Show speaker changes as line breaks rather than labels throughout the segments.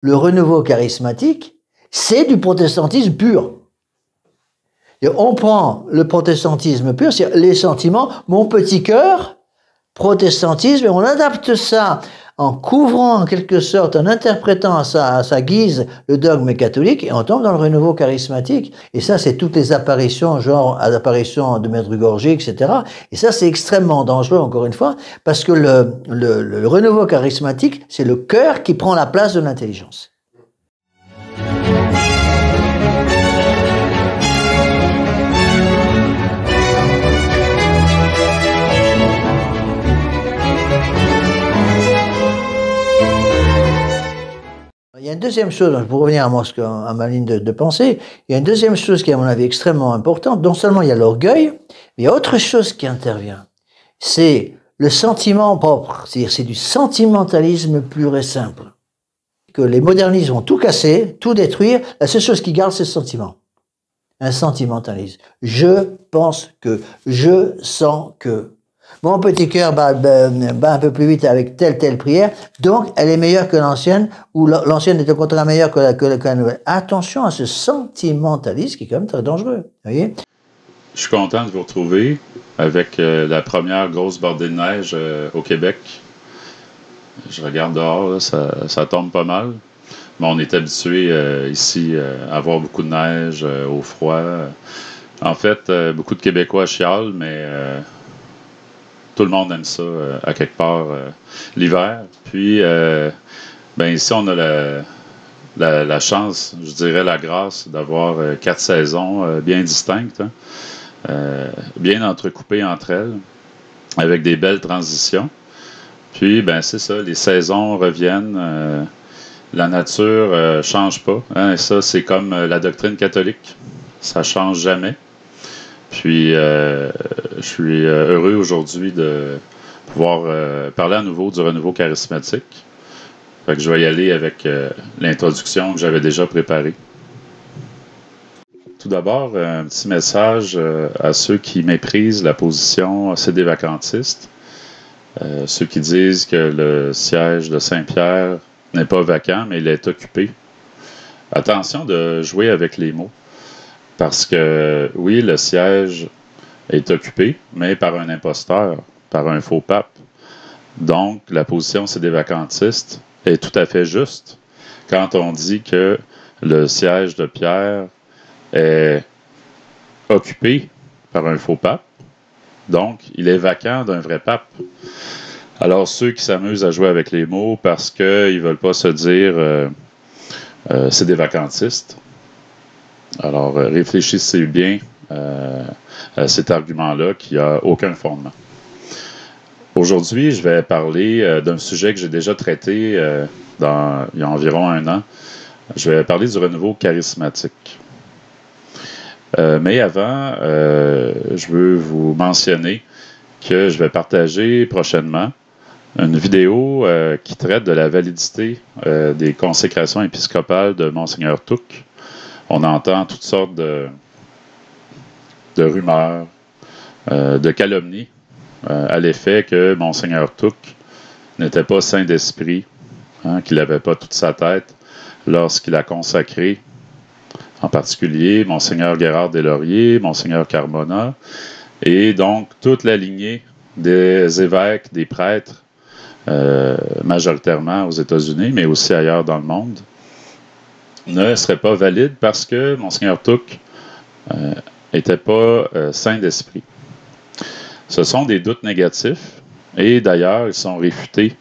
le renouveau charismatique, c'est du protestantisme pur. Et on prend le protestantisme pur, c'est les sentiments, mon petit cœur, protestantisme, et on adapte ça en couvrant en quelque sorte, en interprétant à sa guise le dogme catholique, et on tombe dans le renouveau charismatique. Et ça, c'est toutes les apparitions, genre l'apparition de Maître Gorgé, etc. Et ça, c'est extrêmement dangereux, encore une fois, parce que le renouveau charismatique, c'est le cœur qui prend la place de l'intelligence. Il y a une deuxième chose, pour revenir à ma ligne de pensée, il y a une deuxième chose qui est à mon avis extrêmement importante. Non seulement il y a l'orgueil, mais il y a autre chose qui intervient. C'est le sentiment propre, c'est-à-dire c'est du sentimentalisme pur et simple. Que les modernistes vont tout casser, tout détruire, la seule chose qui garde c'est le sentiment. Un sentimentalisme. Je pense que, je sens que. Mon petit cœur bat un peu plus vite avec telle prière, donc elle est meilleure que l'ancienne, ou l'ancienne est au contraire meilleure que la nouvelle. Attention à ce sentimentalisme qui est quand même très dangereux. Vous voyez?
Je suis content de vous retrouver avec la première grosse bordée de neige au Québec. Je regarde dehors, là, ça tombe pas mal. Mais on est habitué ici à avoir beaucoup de neige, au froid. En fait, beaucoup de Québécois chialent, mais tout le monde aime ça, à quelque part, l'hiver. Puis, ici, on a la chance, je dirais la grâce, d'avoir 4 saisons bien distinctes, hein, bien entrecoupées entre elles, avec des belles transitions. Puis, c'est ça, les saisons reviennent, la nature change pas. Hein, et ça, c'est comme la doctrine catholique. Ça change jamais. Puis, je suis heureux aujourd'hui de pouvoir parler à nouveau du renouveau charismatique. Fait que je vais y aller avec l'introduction que j'avais déjà préparée. Tout d'abord, un petit message à ceux qui méprisent la position sédévacantiste, ceux qui disent que le siège de Saint-Pierre n'est pas vacant, mais il est occupé. Attention de jouer avec les mots. Parce que, oui, le siège est occupé, mais par un imposteur, par un faux pape. Donc, la position sédévacantiste est tout à fait juste quand on dit que le siège de Pierre est occupé par un faux pape. Donc, il est vacant d'un vrai pape. Alors, ceux qui s'amusent à jouer avec les mots parce qu'ils ne veulent pas se dire sédévacantistes, alors, réfléchissez bien à cet argument-là qui n'a aucun fondement. Aujourd'hui, je vais parler d'un sujet que j'ai déjà traité il y a environ 1 an. Je vais parler du renouveau charismatique. Mais avant, je veux vous mentionner que je vais partager prochainement une vidéo qui traite de la validité des consécrations épiscopales de Monseigneur Touck. On entend toutes sortes de rumeurs, de calomnies à l'effet que Monseigneur Touck n'était pas saint d'esprit, hein, qu'il n'avait pas toute sa tête lorsqu'il a consacré, en particulier, Monseigneur Gérard Deslauriers, Monseigneur Carmona, et donc toute la lignée des évêques, des prêtres, majoritairement aux États-Unis, mais aussi ailleurs dans le monde, ne serait pas valide parce que Monseigneur Touck n'était pas saint d'esprit. Ce sont des doutes négatifs et d'ailleurs, ils sont réfutés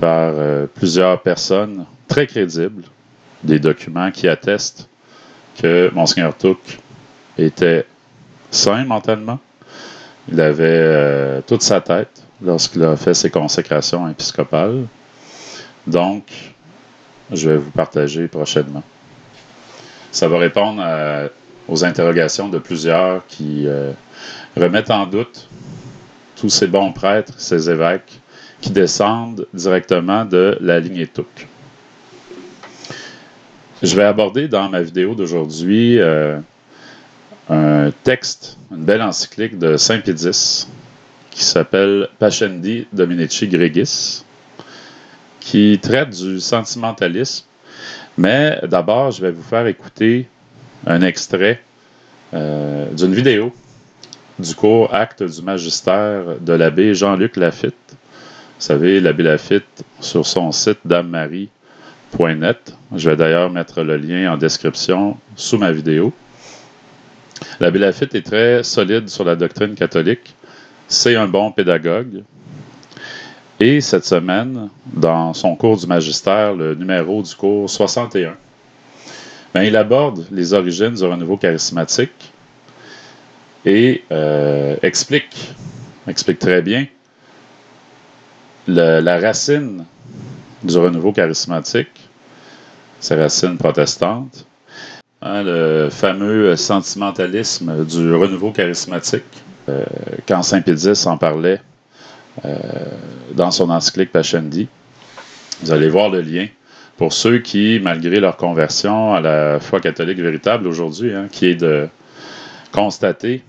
par plusieurs personnes très crédibles, des documents qui attestent que Monseigneur Touck était saint mentalement. Il avait toute sa tête lorsqu'il a fait ses consécrations épiscopales. Donc, je vais vous partager prochainement. Ça va répondre aux interrogations de plusieurs qui remettent en doute tous ces bons prêtres, ces évêques, qui descendent directement de la lignée Touck. Je vais aborder dans ma vidéo d'aujourd'hui un texte, une belle encyclique de Saint Pie X qui s'appelle Pascendi Dominici Gregis, qui traite du sentimentalisme Mais d'abord, je vais vous faire écouter un extrait d'une vidéo du cours Actes du magistère de l'abbé Jean-Luc Laffitte. Vous savez, l'abbé Laffitte, sur son site damemarie.net. Je vais d'ailleurs mettre le lien en description sous ma vidéo. L'abbé Laffitte est très solide sur la doctrine catholique. C'est un bon pédagogue. Et cette semaine, dans son cours du magistère, le numéro du cours 61, il aborde les origines du renouveau charismatique et explique très bien la racine du renouveau charismatique, ses racines protestantes, le fameux sentimentalisme du renouveau charismatique, quand Saint Pédis en parlait dans son encyclique Pascendi. Vous allez voir le lien. Pour ceux qui, malgré leur conversion à la foi catholique véritable aujourd'hui, qui est de constater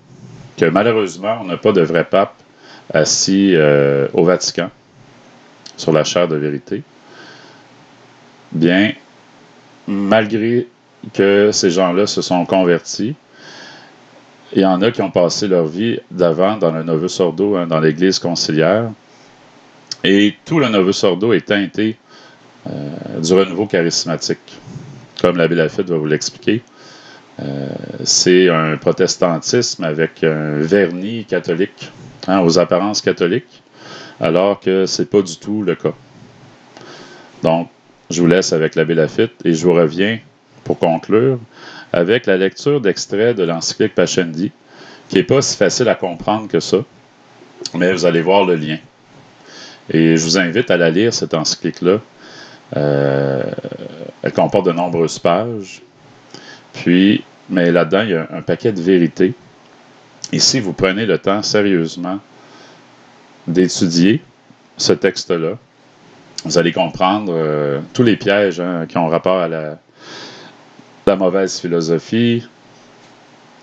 que malheureusement, on n'a pas de vrai pape assis au Vatican sur la chaire de vérité. Bien, malgré que ces gens-là se sont convertis, il y en a qui ont passé leur vie d'avant dans le Novus Ordo, dans l'Église conciliaire, et tout le Novus Ordo est teinté du renouveau charismatique. Comme l'abbé Laffitte va vous l'expliquer, c'est un protestantisme avec un vernis catholique, aux apparences catholiques, alors que ce n'est pas du tout le cas. Donc, je vous laisse avec l'abbé Laffitte et je vous reviens pour conclure avec la lecture d'extraits de l'encyclique Pascendi, qui n'est pas si facile à comprendre que ça, mais vous allez voir le lien. Et je vous invite à la lire, cette encyclique-là. Elle comporte de nombreuses pages. Puis, mais là-dedans, il y a un paquet de vérités. Et si vous prenez le temps sérieusement d'étudier ce texte-là, vous allez comprendre tous les pièges qui ont rapport à la mauvaise philosophie,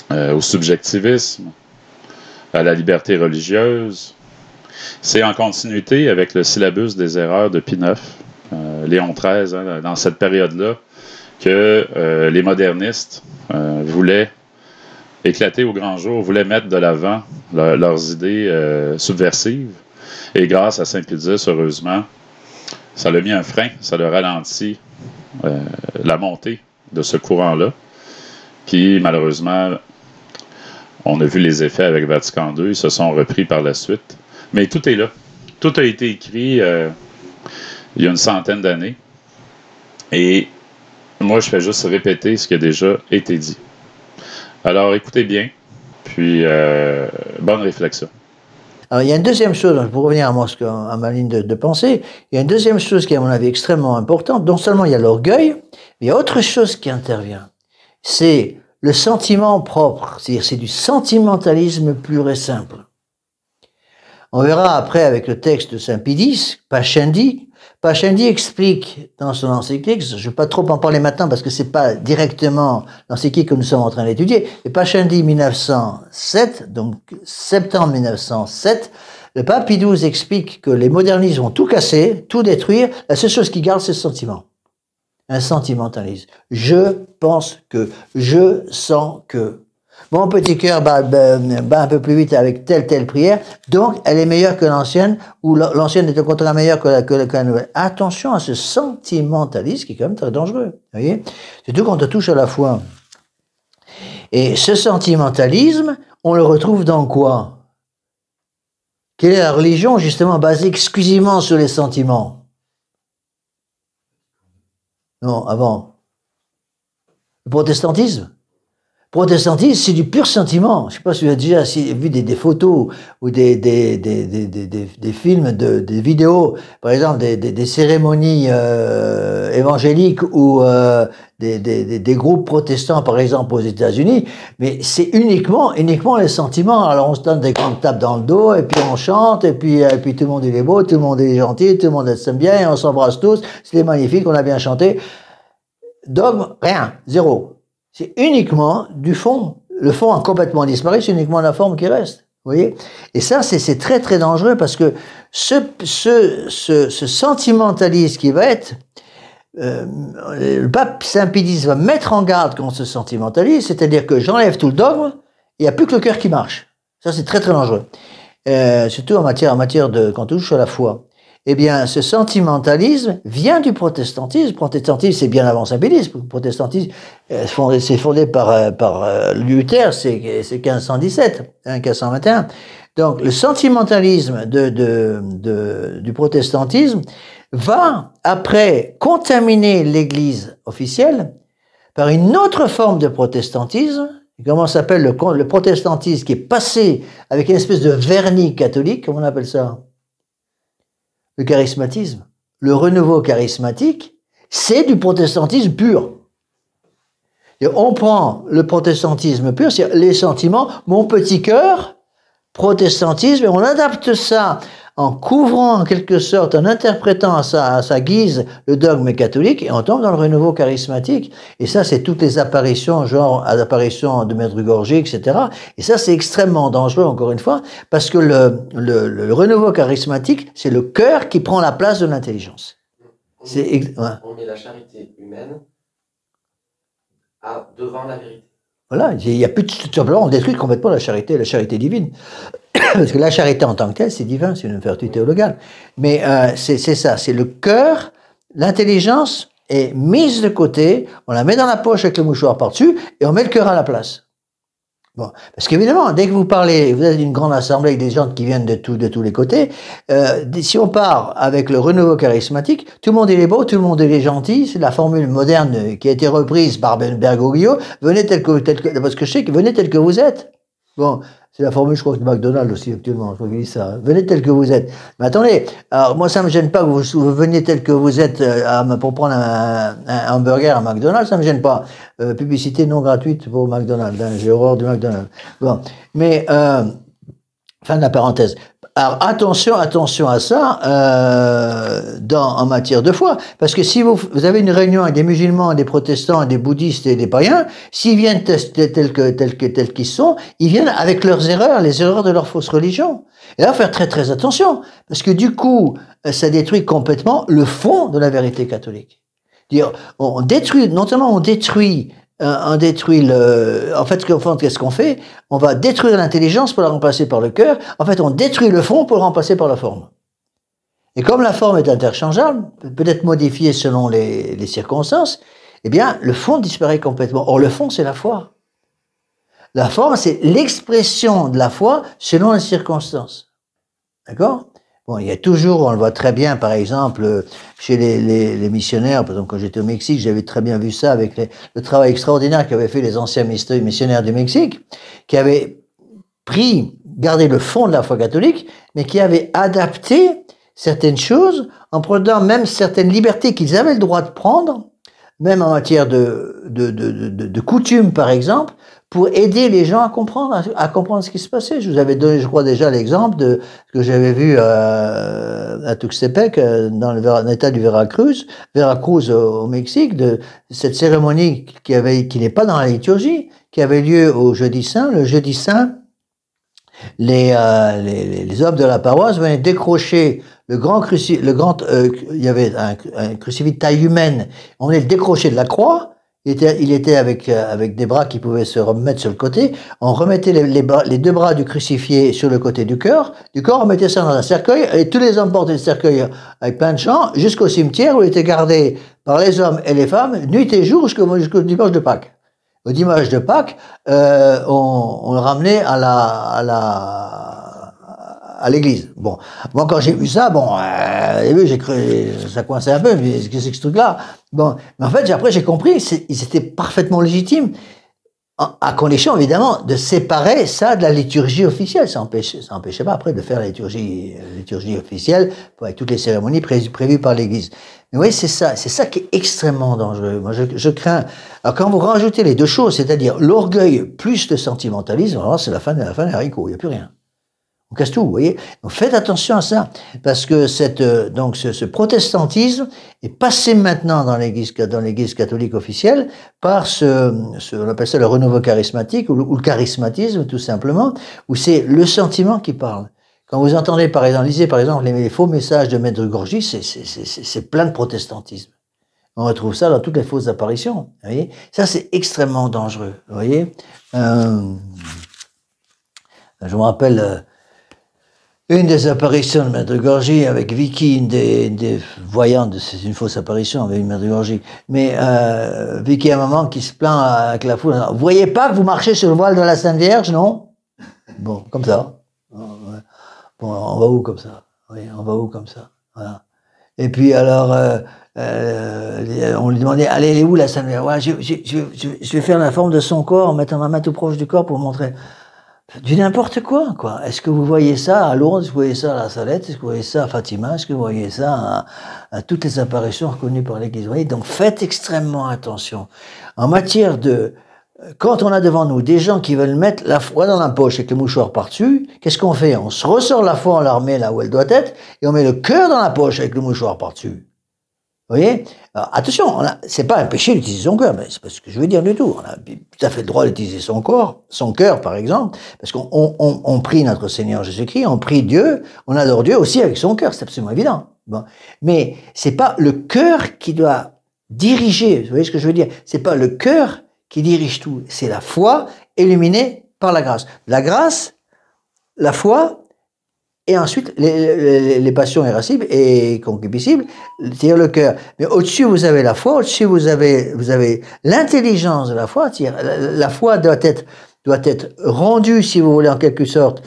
au subjectivisme, à la liberté religieuse. C'est en continuité avec le syllabus des erreurs de Pie IX, Léon XIII, dans cette période-là, que les modernistes voulaient éclater au grand jour, voulaient mettre de l'avant leurs idées subversives. Et grâce à Saint Pédis, heureusement, ça l'a mis un frein, ça l'a ralenti la montée de ce courant-là, qui, malheureusement, on a vu les effets avec Vatican II, ils se sont repris par la suite. Mais tout est là. Tout a été écrit il y a une centaine d'années. Et moi, je fais juste répéter ce qui a déjà été dit. Alors, écoutez bien, puis bonne réflexion.
Alors, il y a une deuxième chose, pour revenir à ma ligne de pensée, il y a une deuxième chose qui est, à mon avis, extrêmement importante. Non seulement il y a l'orgueil, mais il y a autre chose qui intervient. C'est le sentiment propre, c'est-à-dire c'est du sentimentalisme pur et simple. On verra après avec le texte de Saint Pédis, Pascendi. Pascendi explique dans son encyclique, je ne vais pas trop en parler maintenant parce que c'est pas directement l'encyclique que nous sommes en train d'étudier, mais Pascendi 1907, donc septembre 1907, le pape Pie XII explique que les modernistes vont tout casser, tout détruire, la seule chose qui garde c'est le sentiment. Un sentimentalisme. Je pense que, je sens que. Mon petit cœur bat un peu plus vite avec telle prière, donc elle est meilleure que l'ancienne, ou l'ancienne est au contraire meilleure que la nouvelle. Attention à ce sentimentalisme qui est quand même très dangereux, vous voyez, surtout quand on touche à la foi. Et ce sentimentalisme, on le retrouve dans quoi? Quelle est la religion justement basée exclusivement sur les sentiments? Non, avant. Le protestantisme. Le protestantisme, c'est du pur sentiment. Je ne sais pas si vous avez déjà vu des photos ou des films, des vidéos, par exemple des cérémonies évangéliques ou des groupes protestants, par exemple aux États-Unis, mais c'est uniquement les sentiments. Alors on se donne des grandes tapes dans le dos, et puis on chante, et puis tout le monde il est beau, tout le monde est gentil, tout le monde s'aime bien, et on s'embrasse tous, c'est magnifique, on a bien chanté. Dogme, rien, zéro. C'est uniquement du fond. Le fond a complètement disparu, c'est uniquement la forme qui reste. Vous voyez? Et ça, c'est très très dangereux parce que ce sentimentalisme qui va être le pape Saint Pie X va mettre en garde contre ce sentimentalisme, c'est-à-dire que j'enlève tout le dogme, il n'y a plus que le cœur qui marche. Ça, c'est très très dangereux. Surtout en matière quand on touche à la foi. Eh bien, ce sentimentalisme vient du protestantisme. Le protestantisme, c'est bien avant Saint Pie X. Le protestantisme, c'est fondé par Luther, c'est 1517, 1521. Donc, le sentimentalisme du protestantisme va, après, contaminer l'Église officielle par une autre forme de protestantisme. Comment s'appelle le protestantisme qui est passé avec une espèce de vernis catholique, comment on appelle ça? Le charismatisme. Le renouveau charismatique, c'est du protestantisme pur. Et on prend le protestantisme pur, c'est-à-dire les sentiments, mon petit cœur, protestantisme, et on adapte ça en couvrant en quelque sorte, en interprétant à sa guise le dogme catholique, et on tombe dans le renouveau charismatique. Et ça, c'est toutes les apparitions, genre l'apparition de Maître Gorgé, etc. Et ça, c'est extrêmement dangereux, encore une fois, parce que le renouveau charismatique, c'est le cœur qui prend la place de l'intelligence.
On met la charité humaine devant la vérité.
Voilà, il n'y a plus tout simplement, on détruit complètement la charité divine. Parce que la charité en tant que telle, c'est divin, c'est une vertu théologale. Mais c'est ça, c'est le cœur, l'intelligence est mise de côté, on la met dans la poche avec le mouchoir par-dessus, et on met le cœur à la place. Bon, parce qu'évidemment, dès que vous parlez, vous êtes une grande assemblée avec des gens qui viennent de tous les côtés, si on part avec le renouveau charismatique, tout le monde est beau, tout le monde est gentil, c'est la formule moderne qui a été reprise par Bergoglio, venez parce que je sais que venez tel que vous êtes. Bon, c'est la formule, je crois, de McDonald's aussi, actuellement, je crois qu'il dit ça. Venez tel que vous êtes. Mais attendez, alors moi, ça me gêne pas que vous veniez tel que vous êtes pour prendre un hamburger à McDonald's, ça me gêne pas. Publicité non gratuite pour McDonald's, hein, j'ai horreur du McDonald's. Bon, mais, fin de la parenthèse. Alors attention à ça en matière de foi, parce que si vous avez une réunion avec des musulmans, des protestants, des bouddhistes et des païens, s'ils viennent tels qu'ils sont, ils viennent avec leurs erreurs, les erreurs de leur fausse religion. Et là, faire très très attention, parce que du coup, ça détruit complètement le fond de la vérité catholique. Dire, non seulement on détruit en fait, qu'est-ce qu'on fait? On va détruire l'intelligence pour la remplacer par le cœur. En fait, on détruit le fond pour le remplacer par la forme. Et comme la forme est interchangeable, peut être modifiée selon les circonstances, eh bien, le fond disparaît complètement. Or, le fond, c'est la foi. La forme, c'est l'expression de la foi selon les circonstances. D'accord? Bon, il y a toujours, on le voit très bien, par exemple, chez les missionnaires, par exemple, quand j'étais au Mexique, j'avais très bien vu ça avec le travail extraordinaire qu'avaient fait les anciens missionnaires du Mexique, qui avaient gardé le fond de la foi catholique, mais qui avaient adapté certaines choses en prenant même certaines libertés qu'ils avaient le droit de prendre, même en matière de coutumes, par exemple, pour aider les gens à comprendre ce qui se passait. Je vous avais donné, je crois, déjà l'exemple de ce que j'avais vu à Tuxtepec, dans l'état du Veracruz au Mexique, de cette cérémonie qui n'est pas dans la liturgie, qui avait lieu au Jeudi Saint. Le Jeudi Saint, les hommes de la paroisse venaient décrocher il y avait un crucifix de taille humaine. On venait le décrocher de la croix. Il était avec des bras qui pouvaient se remettre sur le côté. On remettait les deux bras du crucifié sur le côté du corps. On mettait ça dans un cercueil, et tous les hommes portaient le cercueil avec plein de chants jusqu'au cimetière où il était gardé par les hommes et les femmes, nuit et jour, jusqu'au dimanche de Pâques. Au dimanche de Pâques, on le ramenait à l'église. Bon, moi quand j'ai vu ça, j'ai cru, ça coinçait un peu, mais qu'est-ce que c'est que ce truc-là? Bon, mais en fait, après j'ai compris, ils étaient parfaitement légitimes, à condition évidemment de séparer ça de la liturgie officielle. Ça empêchait pas après de faire la liturgie officielle avec toutes les cérémonies prévues par l'Église. Mais oui, c'est ça qui est extrêmement dangereux. Moi, je crains. Alors quand vous rajoutez les deux choses, c'est-à-dire l'orgueil plus le sentimentalisme, alors c'est la fin des haricots, il n'y a plus rien. On casse tout, vous voyez. Donc faites attention à ça, parce que ce protestantisme est passé maintenant dans l'Église catholique officielle par on appelle ça le renouveau charismatique ou le charismatisme tout simplement, où c'est le sentiment qui parle. Quand vous entendez lisez par exemple les faux messages de Maître Gorgis, c'est plein de protestantisme. On retrouve ça dans toutes les fausses apparitions. Vous voyez, ça c'est extrêmement dangereux. Vous voyez, je me rappelle une des apparitions de Maître Gorgie avec Vicky, une des voyantes. C'est une fausse apparition avec Maître Gorgie. Mais Vicky, à un moment, qui se plaint avec la foule. Vous voyez pas que vous marchez sur le voile de la Sainte Vierge, non? Bon, comme ça. Bon, on va où comme ça? Oui, on va où comme ça? Voilà. Et puis alors, on lui demandait, allez, elle est où la Sainte Vierge? Ouais, je vais faire la forme de son corps, en mettant ma main tout proche du corps pour vous montrer. Du n'importe quoi. Est-ce que vous voyez ça à Lourdes? Est-ce que vous voyez ça à la Salette? Est-ce que vous voyez ça à Fatima? Est-ce que vous voyez ça à toutes les apparitions reconnues par l'Église? Vous voyez, donc faites extrêmement attention. En matière de... Quand on a devant nous des gens qui veulent mettre la foi dans la poche avec le mouchoir par-dessus, qu'est-ce qu'on fait? On se ressort la foi, on la remet là où elle doit être, et on met le cœur dans la poche avec le mouchoir par-dessus. Vous voyez? Alors, attention, c'est pas un péché d'utiliser son cœur, mais c'est pas ce que je veux dire du tout. On a tout à fait le droit d'utiliser son cœur, par exemple, parce qu'on prie notre Seigneur Jésus-Christ, on prie Dieu, on adore Dieu aussi avec son cœur, c'est absolument évident. Bon. Mais c'est pas le cœur qui doit diriger, vous voyez ce que je veux dire? C'est pas le cœur qui dirige tout, c'est la foi illuminée par la grâce. La grâce, la foi, et ensuite les passions irascibles et concupiscibles, c'est-à-dire le cœur. Mais au-dessus, vous avez la foi, au-dessus, vous avez l'intelligence de la foi, c'est-à-dire la foi doit être rendue, si vous voulez, en quelque sorte,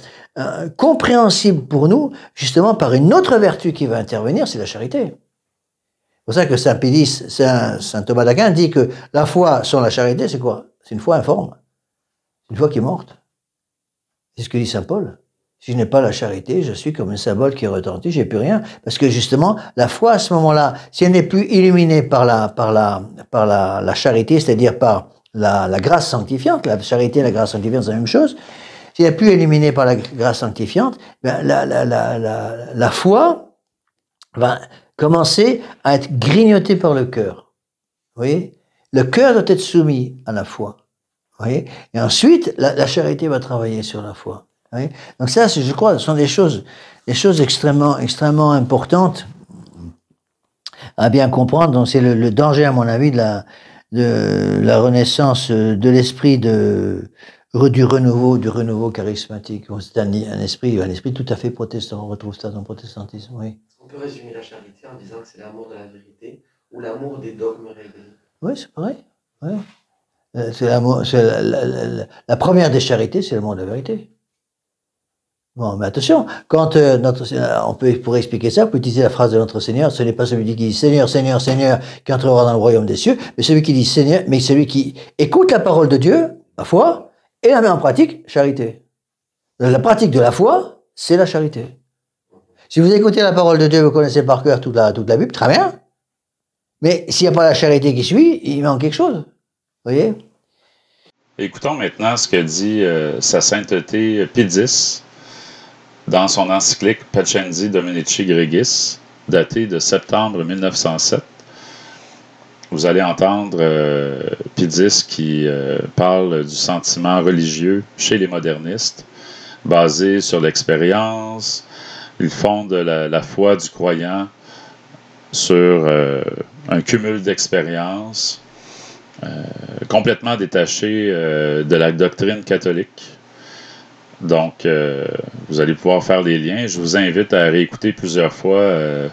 compréhensible pour nous, justement par une autre vertu qui va intervenir, c'est la charité. C'est pour ça que Saint Pédis, Saint Thomas d'Aquin dit que la foi sans la charité, c'est quoi? C'est une foi informe. C'est une foi qui est morte. C'est ce que dit Saint Paul. Si je n'ai pas la charité, je suis comme un symbole qui retentit, j'ai plus rien. Parce que justement, la foi, à ce moment-là, si elle n'est plus illuminée par la charité, c'est-à-dire par la grâce sanctifiante, la charité et la grâce sanctifiante, c'est la même chose. Si elle n'est plus illuminée par la grâce sanctifiante, ben la foi va commencer à être grignotée par le cœur. Vous voyez? Le cœur doit être soumis à la foi. Vous voyez? Et ensuite, la charité va travailler sur la foi. Oui. Donc ça, je crois, ce sont des choses extrêmement importantes à bien comprendre. Donc c'est le danger, à mon avis, de la renaissance de l'esprit du renouveau charismatique. C'est un esprit tout à fait protestant. On retrouve ça dans le protestantisme. Oui.
On peut résumer la charité en disant que c'est l'amour de la vérité ou l'amour des dogmes réglés.
Oui, c'est pareil. Oui. C'est l'amour. La première des charités, c'est l'amour de la vérité. Bon, mais attention, quand pourrait expliquer ça, on peut utiliser la phrase de notre Seigneur, ce n'est pas celui qui dit Seigneur, Seigneur, Seigneur, qui entrera dans le royaume des cieux, mais celui qui dit Seigneur, mais celui qui écoute la parole de Dieu, la foi, et la met en pratique, charité. La pratique de la foi, c'est la charité. Si vous écoutez la parole de Dieu, vous connaissez par cœur toute la Bible, très bien. Mais s'il n'y a pas la charité qui suit, il manque quelque chose. Vous voyez?
Écoutons maintenant ce que dit sa sainteté Pie X dans son encyclique Pascendi Dominici Gregis, datée de septembre 1907. Vous allez entendre Pie X qui parle du sentiment religieux chez les modernistes, basé sur l'expérience. Il fonde la foi du croyant sur un cumul d'expériences, complètement détaché de la doctrine catholique. Donc, vous allez pouvoir faire les liens. Je vous invite à réécouter plusieurs fois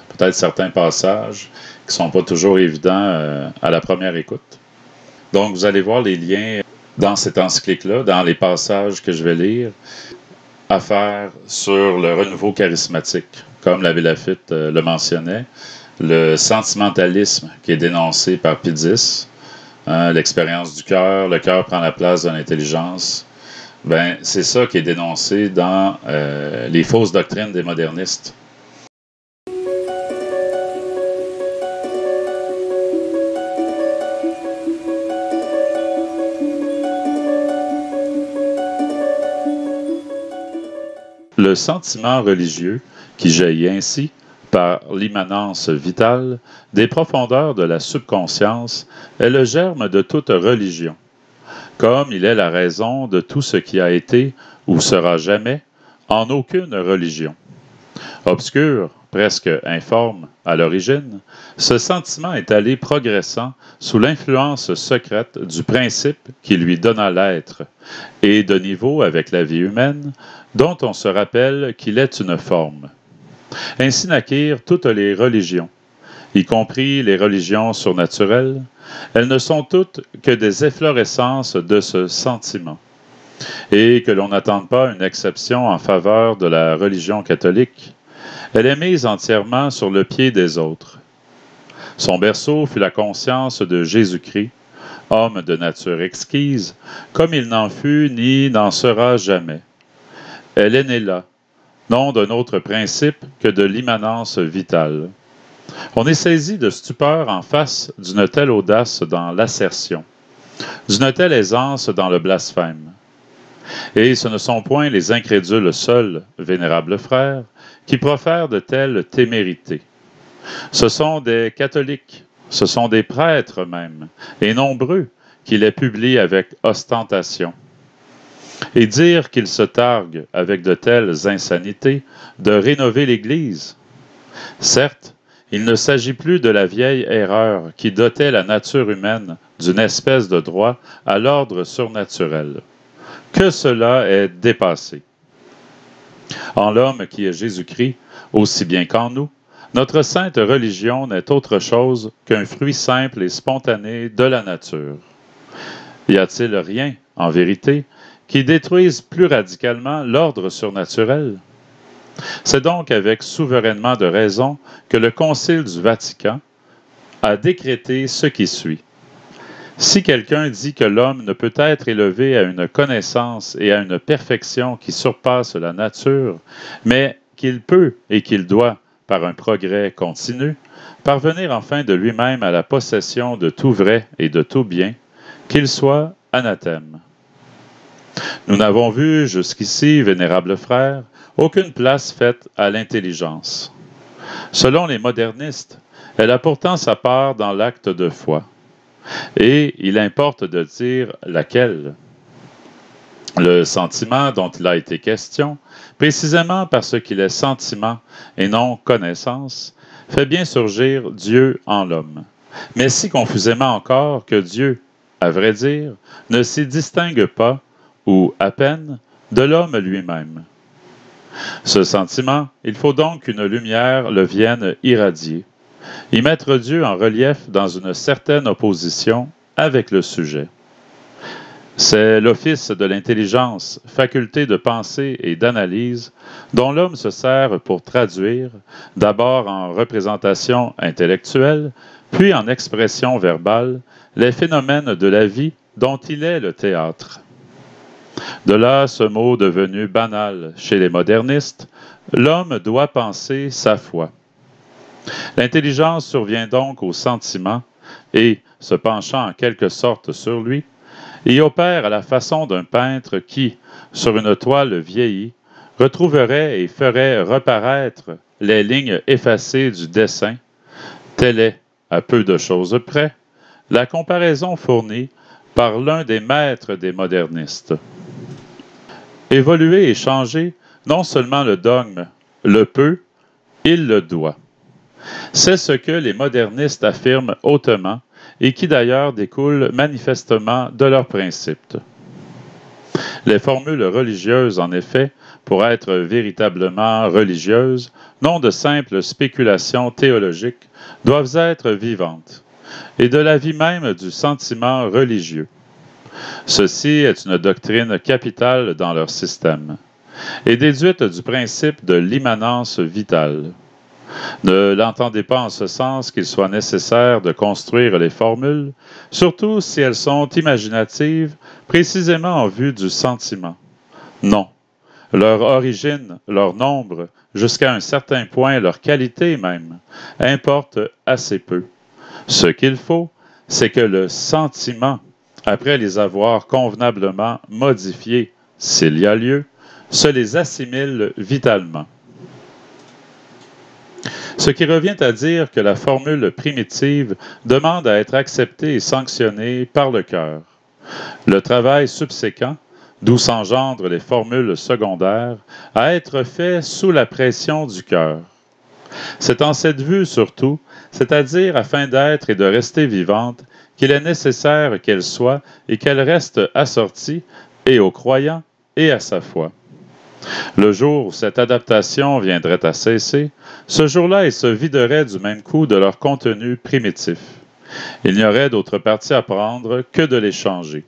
peut-être certains passages qui ne sont pas toujours évidents à la première écoute. Donc, vous allez voir les liens dans cette encyclique-là, dans les passages que je vais lire, à faire sur le renouveau charismatique, comme l'abbé Laffitte le mentionnait, le sentimentalisme qui est dénoncé par Pie X, l'expérience du cœur, le cœur prend la place de l'intelligence. Ben, c'est ça qui est dénoncé dans les fausses doctrines des modernistes. Le sentiment religieux qui jaillit ainsi par l'immanence vitale des profondeurs de la subconscience est le germe de toute religion, comme il est la raison de tout ce qui a été ou sera jamais en aucune religion. Obscur presque informe à l'origine, ce sentiment est allé progressant sous l'influence secrète du principe qui lui donna l'être, et de niveau avec la vie humaine, dont on se rappelle qu'il est une forme. Ainsi naquirent toutes les religions, y compris les religions surnaturelles. Elles ne sont toutes que des efflorescences de ce sentiment. Et que l'on n'attende pas une exception en faveur de la religion catholique, elle est mise entièrement sur le pied des autres. Son berceau fut la conscience de Jésus-Christ, homme de nature exquise, comme il n'en fut ni n'en sera jamais. Elle est née là, non d'un autre principe que de l'immanence vitale. On est saisi de stupeur en face d'une telle audace dans l'assertion, d'une telle aisance dans le blasphème. Et ce ne sont point les incrédules seuls, vénérables frères, qui profèrent de telles témérités. Ce sont des catholiques, ce sont des prêtres même, et nombreux, qui les publient avec ostentation. Et dire qu'ils se targuent avec de telles insanités de rénover l'Église. Certes, il ne s'agit plus de la vieille erreur qui dotait la nature humaine d'une espèce de droit à l'ordre surnaturel. Que cela est dépassé. En l'homme qui est Jésus-Christ, aussi bien qu'en nous, notre sainte religion n'est autre chose qu'un fruit simple et spontané de la nature. Y a-t-il rien, en vérité, qui détruise plus radicalement l'ordre surnaturel? C'est donc avec souverainement de raison que le Concile du Vatican a décrété ce qui suit. Si quelqu'un dit que l'homme ne peut être élevé à une connaissance et à une perfection qui surpasse la nature, mais qu'il peut et qu'il doit, par un progrès continu, parvenir enfin de lui-même à la possession de tout vrai et de tout bien, qu'il soit anathème. Nous n'avons vu jusqu'ici, vénérables frères, aucune place faite à l'intelligence. Selon les modernistes, elle a pourtant sa part dans l'acte de foi. Et il importe de dire laquelle. Le sentiment dont il a été question, précisément parce qu'il est sentiment et non connaissance, fait bien surgir Dieu en l'homme, mais si confusément encore que Dieu, à vrai dire, ne s'y distingue pas, ou à peine, de l'homme lui-même. Ce sentiment, il faut donc qu'une lumière le vienne irradier, y mettre Dieu en relief dans une certaine opposition avec le sujet. C'est l'office de l'intelligence, faculté de pensée et d'analyse, dont l'homme se sert pour traduire, d'abord en représentation intellectuelle, puis en expression verbale, les phénomènes de la vie dont il est le théâtre. De là ce mot devenu banal chez les modernistes, l'homme doit penser sa foi. L'intelligence survient donc au sentiment et, se penchant en quelque sorte sur lui, y opère à la façon d'un peintre qui, sur une toile vieillie, retrouverait et ferait reparaître les lignes effacées du dessin. Telle est, à peu de choses près, la comparaison fournie par l'un des maîtres des modernistes. Évoluer et changer non seulement le dogme le peut, il le doit. C'est ce que les modernistes affirment hautement et qui d'ailleurs découle manifestement de leurs principes. Les formules religieuses, en effet, pour être véritablement religieuses, non de simples spéculations théologiques, doivent être vivantes, et de la vie même du sentiment religieux. Ceci est une doctrine capitale dans leur système, et déduite du principe de l'immanence vitale. Ne l'entendez pas en ce sens qu'il soit nécessaire de construire les formules, surtout si elles sont imaginatives, précisément en vue du sentiment. Non. Leur origine, leur nombre, jusqu'à un certain point leur qualité même, importe assez peu. Ce qu'il faut, c'est que le sentiment, après les avoir convenablement modifiés, s'il y a lieu, se les assimile vitalement. Ce qui revient à dire que la formule primitive demande à être acceptée et sanctionnée par le cœur. Le travail subséquent, d'où s'engendrent les formules secondaires, à être fait sous la pression du cœur. C'est en cette vue surtout, c'est-à-dire afin d'être et de rester vivante, qu'il est nécessaire qu'elle soit et qu'elle reste assortie et aux croyants et à sa foi. Le jour où cette adaptation viendrait à cesser, ce jour-là, ils se videraient du même coup de leur contenu primitif. Il n'y aurait d'autre parti à prendre que de les changer.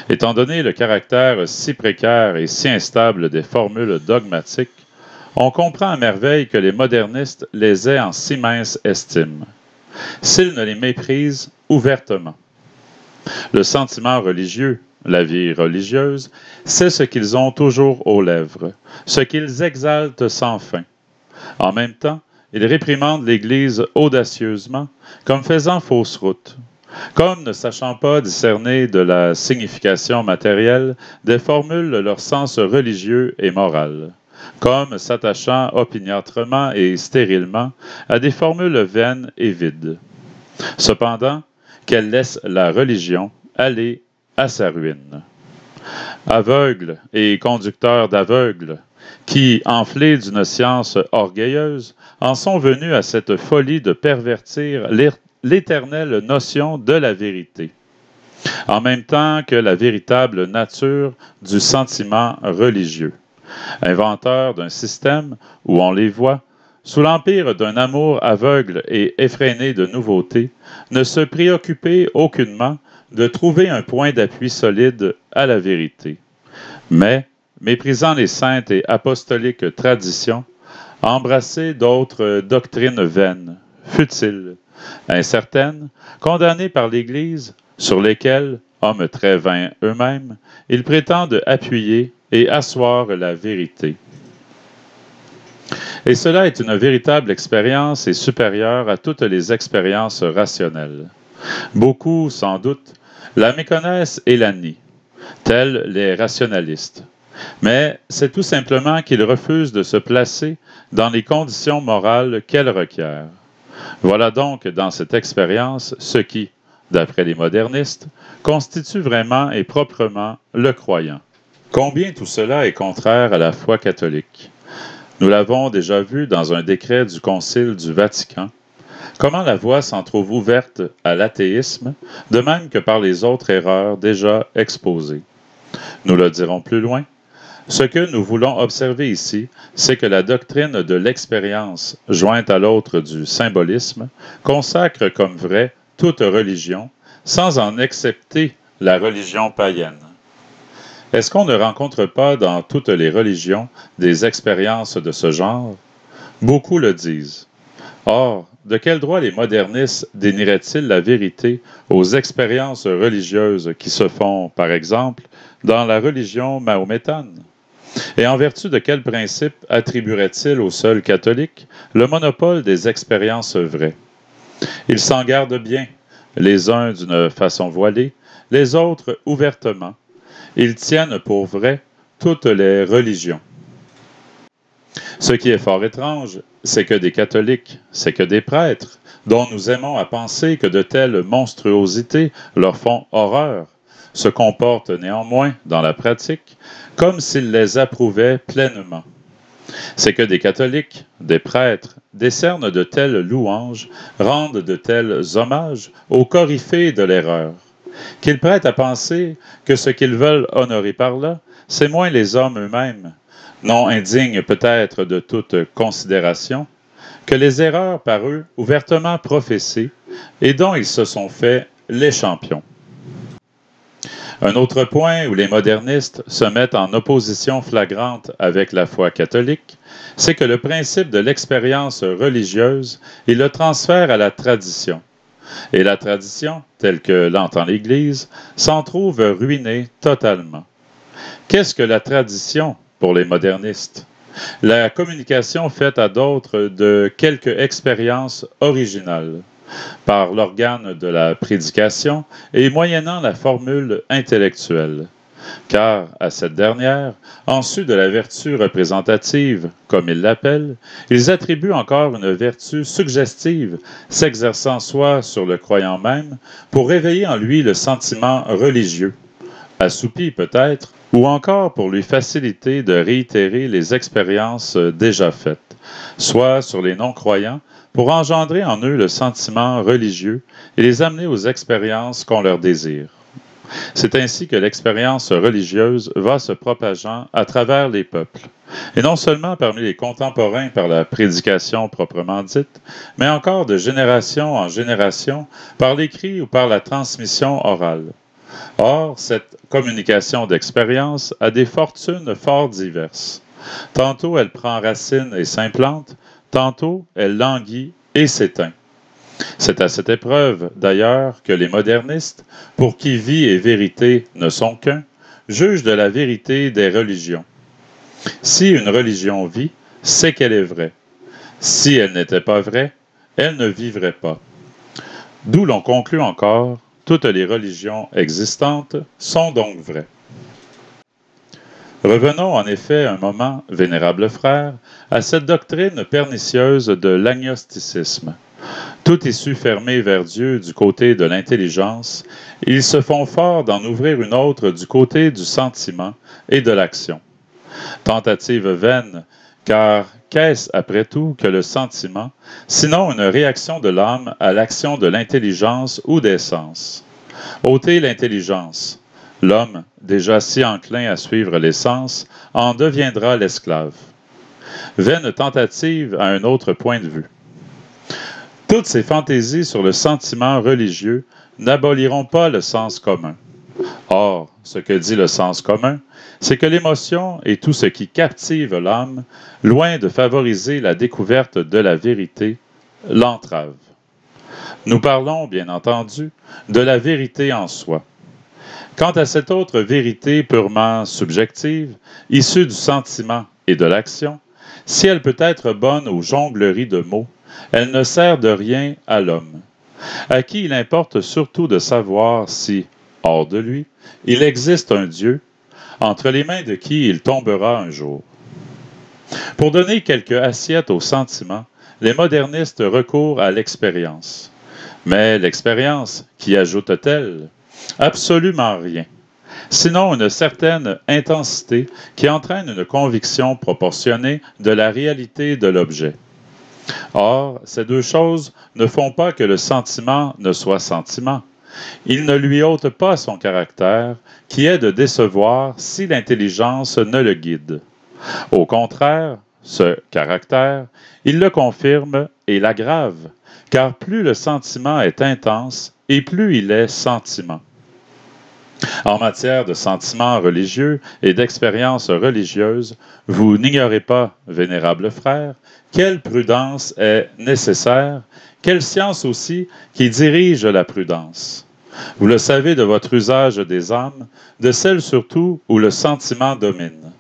Étant donné le caractère si précaire et si instable des formules dogmatiques, on comprend à merveille que les modernistes les aient en si mince estime, s'ils ne les méprisent ouvertement. Le sentiment religieux, la vie religieuse, c'est ce qu'ils ont toujours aux lèvres, ce qu'ils exaltent sans fin. En même temps, ils réprimandent l'Église audacieusement, comme faisant fausse route, comme ne sachant pas discerner de la signification matérielle des formules leur sens religieux et moral, comme s'attachant opiniâtrement et stérilement à des formules vaines et vides. Cependant, qu'elles laissent la religion aller à sa ruine. Aveugles et conducteurs d'aveugles, qui, enflés d'une science orgueilleuse, en sont venus à cette folie de pervertir l'éternelle notion de la vérité, en même temps que la véritable nature du sentiment religieux, inventeurs d'un système où on les voit, sous l'empire d'un amour aveugle et effréné de nouveautés, ne se préoccuper aucunement de trouver un point d'appui solide à la vérité, mais, méprisant les saintes et apostoliques traditions, embrasser d'autres doctrines vaines, futiles, incertaines, condamnées par l'Église, sur lesquelles, hommes très vains eux-mêmes, ils prétendent appuyer et asseoir la vérité. Et cela est une véritable expérience et supérieure à toutes les expériences rationnelles. Beaucoup, sans doute, la méconnaissent et la nient, tels les rationalistes. Mais c'est tout simplement qu'ils refusent de se placer dans les conditions morales qu'elle requiert. Voilà donc dans cette expérience ce qui, d'après les modernistes, constitue vraiment et proprement le croyant. Combien tout cela est contraire à la foi catholique. Nous l'avons déjà vu dans un décret du Concile du Vatican, comment la voie s'en trouve ouverte à l'athéisme, de même que par les autres erreurs déjà exposées. Nous le dirons plus loin. Ce que nous voulons observer ici, c'est que la doctrine de l'expérience, jointe à l'autre du symbolisme, consacre comme vraie toute religion, sans en accepter la religion païenne. Est-ce qu'on ne rencontre pas dans toutes les religions des expériences de ce genre? Beaucoup le disent. Or, de quel droit les modernistes dénieraient-ils la vérité aux expériences religieuses qui se font, par exemple, dans la religion mahométane? Et en vertu de quel principe attribueraient-ils aux seuls catholiques le monopole des expériences vraies? Ils s'en gardent bien, les uns d'une façon voilée, les autres ouvertement. Ils tiennent pour vrai toutes les religions. Ce qui est fort étrange, c'est que des catholiques, c'est que des prêtres, dont nous aimons à penser que de telles monstruosités leur font horreur, se comportent néanmoins, dans la pratique, comme s'ils les approuvaient pleinement. C'est que des catholiques, des prêtres, décernent de telles louanges, rendent de tels hommages aux coryphées de l'erreur, qu'ils prêtent à penser que ce qu'ils veulent honorer par là, c'est moins les hommes eux-mêmes, non indignes peut-être de toute considération, que les erreurs par eux ouvertement professées et dont ils se sont faits les champions. Un autre point où les modernistes se mettent en opposition flagrante avec la foi catholique, c'est que le principe de l'expérience religieuse est le transfert à la tradition. Et la tradition, telle que l'entend l'Église, s'en trouve ruinée totalement. Qu'est-ce que la tradition pour les modernistes? La communication faite à d'autres de quelque expérience originale, par l'organe de la prédication et moyennant la formule intellectuelle. Car, à cette dernière, en sus de la vertu représentative, comme ils l'appellent, ils attribuent encore une vertu suggestive, s'exerçant soit sur le croyant même, pour réveiller en lui le sentiment religieux, assoupi peut-être, ou encore pour lui faciliter de réitérer les expériences déjà faites, soit sur les non-croyants, pour engendrer en eux le sentiment religieux et les amener aux expériences qu'on leur désire. C'est ainsi que l'expérience religieuse va se propageant à travers les peuples, et non seulement parmi les contemporains par la prédication proprement dite, mais encore de génération en génération par l'écrit ou par la transmission orale. Or, cette communication d'expérience a des fortunes fort diverses. Tantôt elle prend racine et s'implante, tantôt elle languit et s'éteint. C'est à cette épreuve, d'ailleurs, que les modernistes, pour qui vie et vérité ne sont qu'un, jugent de la vérité des religions. Si une religion vit, c'est qu'elle est vraie. Si elle n'était pas vraie, elle ne vivrait pas. D'où l'on conclut encore, toutes les religions existantes sont donc vraies. Revenons en effet un moment, vénérables frères, à cette doctrine pernicieuse de l'agnosticisme. Tout issu fermé vers Dieu du côté de l'intelligence, ils se font fort d'en ouvrir une autre du côté du sentiment et de l'action. Tentative vaine, car qu'est-ce après tout que le sentiment, sinon une réaction de l'âme à l'action de l'intelligence ou des sens? Ôtez l'intelligence. L'homme, déjà si enclin à suivre les sens, en deviendra l'esclave. Vaine tentative à un autre point de vue. Toutes ces fantaisies sur le sentiment religieux n'aboliront pas le sens commun. Or, ce que dit le sens commun, c'est que l'émotion et tout ce qui captive l'âme, loin de favoriser la découverte de la vérité, l'entrave. Nous parlons, bien entendu, de la vérité en soi. Quant à cette autre vérité purement subjective, issue du sentiment et de l'action, si elle peut être bonne aux jongleries de mots, elle ne sert de rien à l'homme, à qui il importe surtout de savoir si, hors de lui, il existe un Dieu, entre les mains de qui il tombera un jour. Pour donner quelques assiettes au sentiment, les modernistes recourent à l'expérience. Mais l'expérience, qui ajoute-t-elle? Absolument rien. Sinon une certaine intensité qui entraîne une conviction proportionnée de la réalité de l'objet. Or, ces deux choses ne font pas que le sentiment ne soit sentiment. Ils ne lui ôtent pas son caractère, qui est de décevoir si l'intelligence ne le guide. Au contraire, ce caractère, il le confirme et l'aggrave, car plus le sentiment est intense et plus il est sentiment. En matière de sentiments religieux et d'expériences religieuses, vous n'ignorez pas, vénérables frères, quelle prudence est nécessaire, quelle science aussi qui dirige la prudence. Vous le savez de votre usage des âmes, de celle surtout où le sentiment domine.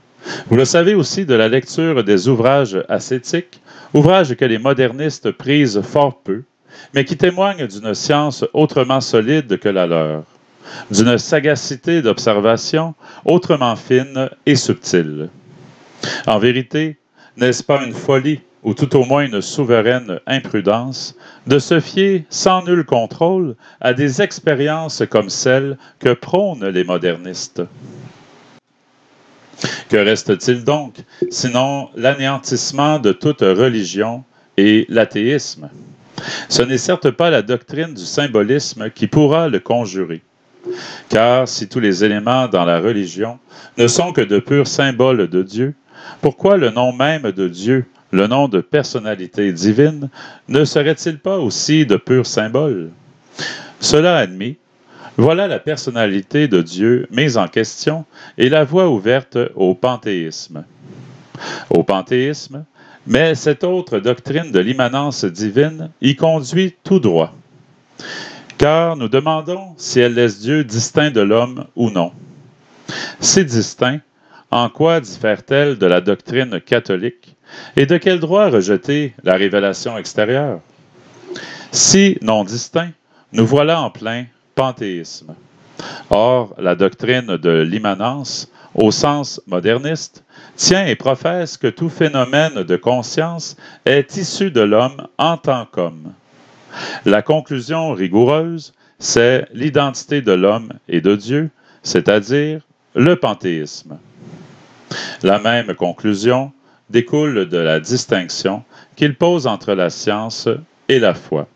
Vous le savez aussi de la lecture des ouvrages ascétiques, ouvrages que les modernistes prisent fort peu, mais qui témoignent d'une science autrement solide que la leur, d'une sagacité d'observation autrement fine et subtile. En vérité, n'est-ce pas une folie, ou tout au moins une souveraine imprudence, de se fier sans nul contrôle à des expériences comme celles que prônent les modernistes? Que reste-t-il donc, sinon l'anéantissement de toute religion et l'athéisme? Ce n'est certes pas la doctrine du symbolisme qui pourra le conjurer. Car si tous les éléments dans la religion ne sont que de purs symboles de Dieu, pourquoi le nom même de Dieu, le nom de personnalité divine, ne serait-il pas aussi de purs symboles? Cela admis, voilà la personnalité de Dieu mise en question et la voie ouverte au panthéisme. Au panthéisme, mais cette autre doctrine de l'immanence divine y conduit tout droit. Car nous demandons si elle laisse Dieu distinct de l'homme ou non. Si distinct, en quoi diffère-t-elle de la doctrine catholique et de quel droit rejeter la révélation extérieure? Si non distinct, nous voilà en plein panthéisme. Or, la doctrine de l'immanence, au sens moderniste, tient et professe que tout phénomène de conscience est issu de l'homme en tant qu'homme. La conclusion rigoureuse, c'est l'identité de l'homme et de Dieu, c'est-à-dire le panthéisme. La même conclusion découle de la distinction qu'il pose entre la science et la foi.